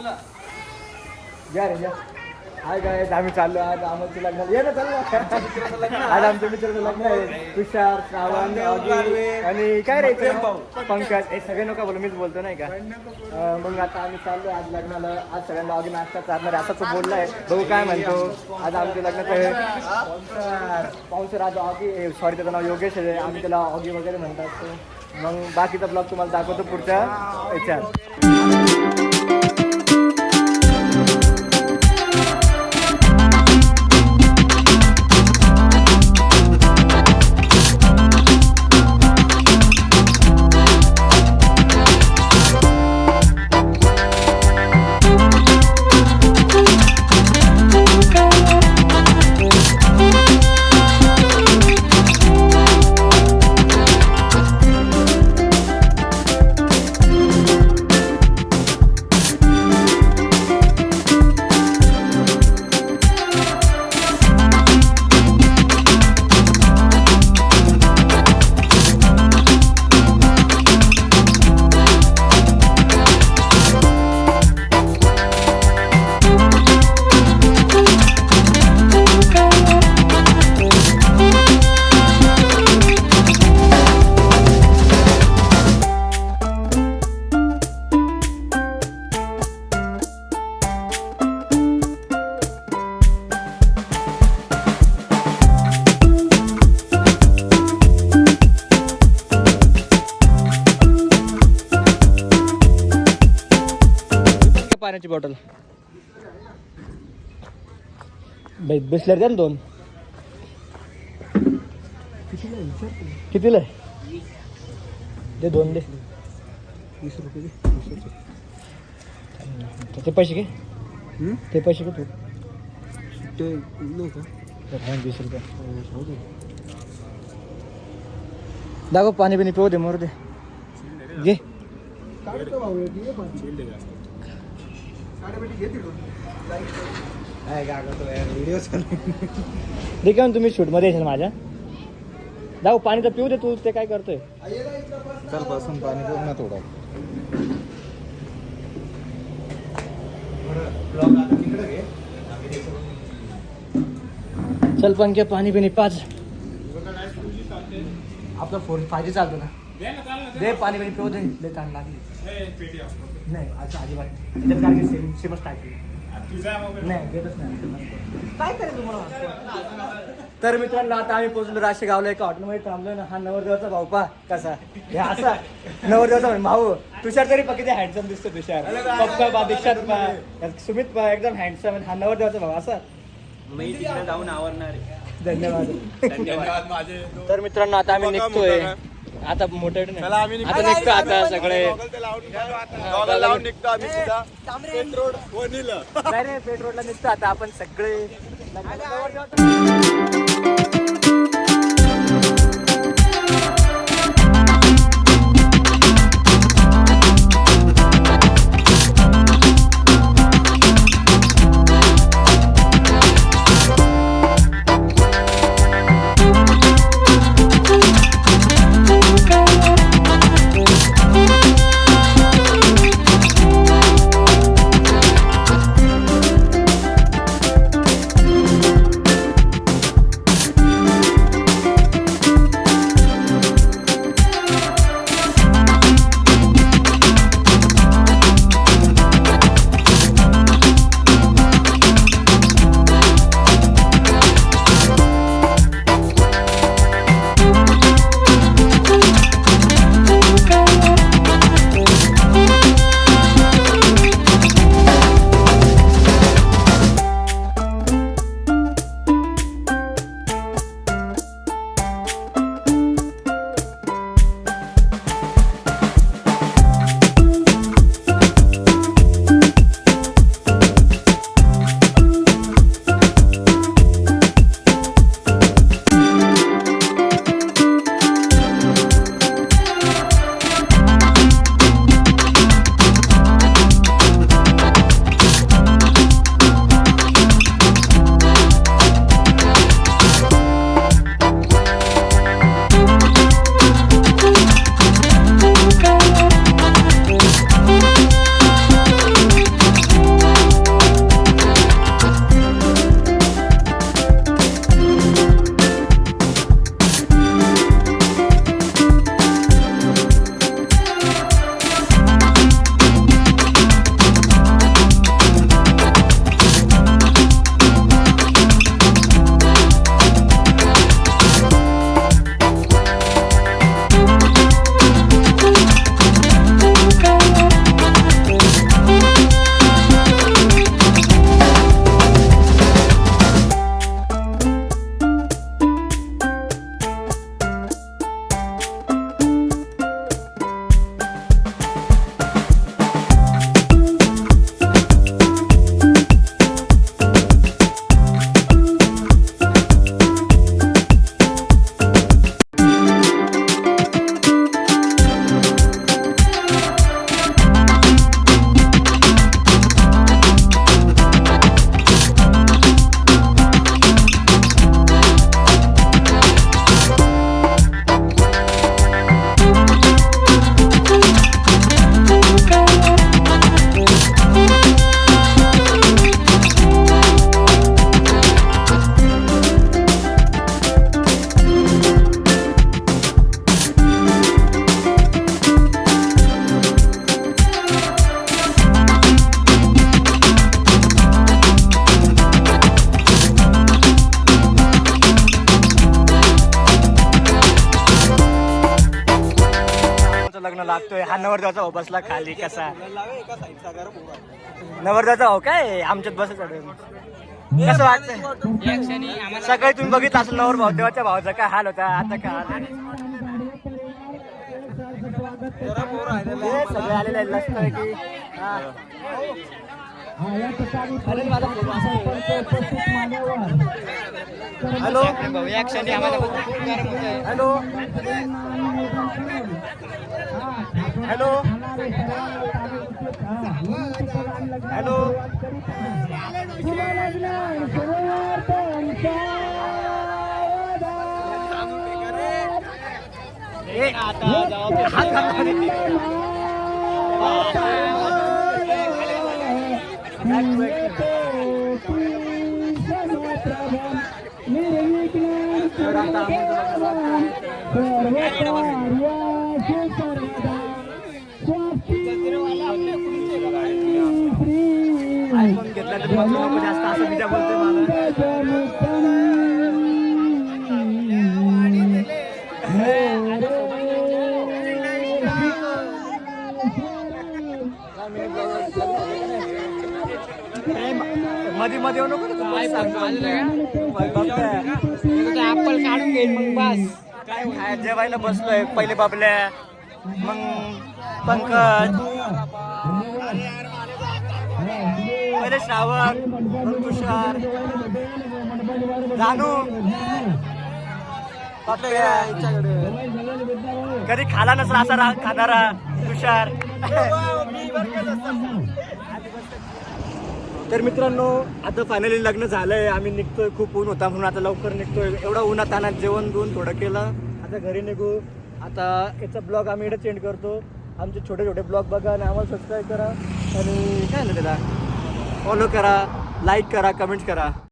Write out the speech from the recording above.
या रे या. हाय काय आम्ही चाललो आज आमचं लग्न ये ना चाललो आज आमच्या मित्राचं लग्न आहे. तुषार श्रावण आणि काय रे पंकज हे सगळे नका बोलू मीच बोलतो नाही का. मग आता आम्ही चाललो आज लग्नाला. आज सगळ्यांना ऑगी नाश्ता चालणार आहे असं तो बोललाय. बघू काय म्हणतो. आज आमच्या लग्नाचं पाहुणसर आज ऑगी सॉरी त्याचं नाव योगेश आहे. आम्ही त्याला ऑगी वगैरे म्हणतात. मग बाकीचा ब्लॉग तुम्हाला दाखवतो पुढच्या याच्यात. पाण्याची बॉटल बिसलेर द्या ना 2. कितीला आहे ते 2 दे. 20 रुपये ते पैसे घे. ते पैसे घे तू ते नाही का 20 रुपये दाखव. पाणी बिणी पिऊ दे मरू दे घे. ठीक आहे तुम्ही शूट मध्ये येशाल माझ्या. जाऊ पाणी तर पिऊ दे तू. ते काय करतोय. चल बसून पाणी पिऊ ना थोडं. चल पंखे पाणी बिणी पाच. आपला 4G चालतो ना. दे पाणी बिणी पिऊ दे. लय ताण लागली नाही असं अजिबात त्याच्यात कारण सेमच टाकली नाही देतच नाही. काय करेल तुम्हाला. तर मित्रांनो आता आम्ही पोहोचलो राशेगावला. एका हॉटेलमध्ये थांबलो ना. हा नवरदेवाचा भाऊ पा कसा हे असा नवरदेवाचा भाऊ. तुषार तरी किती हँडसम दिसतो. तुषार पप्पा बा दीक्षात पा सुमित पा एकदम हँडसम. हा नवरदेवाचा भाऊ असा मी तिकडे जाऊन आवरणार. धन्यवाद माझे. तर मित्रांनो आता आम्ही निघतोय. आता मोठे आता निघतो आता सगळे पेट्रोलला निघतो आता आपण सगळे. लग्न लागतोय. हा नवरदेवाचा भाऊ बसला खाली कसा. नवरदेवाचा भाऊ काय आमच्यात बसत कसं वाटतंय. सकाळी तुम्ही बघितलं असेल नवर भाऊ देवाच्या भावाचा काय हाल होता. आता काय हाल आहे. हे सगळे आलेले आहेत लस्त की hello hello hello hello iPhone घेतला तर नको जास्त असं बिजा बोलतोय मध्ये मध्ये येऊ नको ऍपल काढून घेईल मग बस काय जेवायला बसलोय. पहिले बाबल्या मग पंकज पहिले श्रावण मग तुषार जानू कधी खाला नसला असा खाणारा तुषार. तर मित्रांनो आता फायनली लग्न झालंय. आम्ही निघतोय. खूप ऊन होता म्हणून आता लवकर निघतोय. एवढा उन्हात आणत जेवण बिवून थोडं केलं. आता घरी निघू. आता याचा ब्लॉग आम्ही इकडे चेंज करतो. आमचे छोटे छोटे ब्लॉग बघा आणि आम्हाला सबस्क्राईब करा आणि काय ना त्याला फॉलो करा, लाईक करा, कमेंट करा.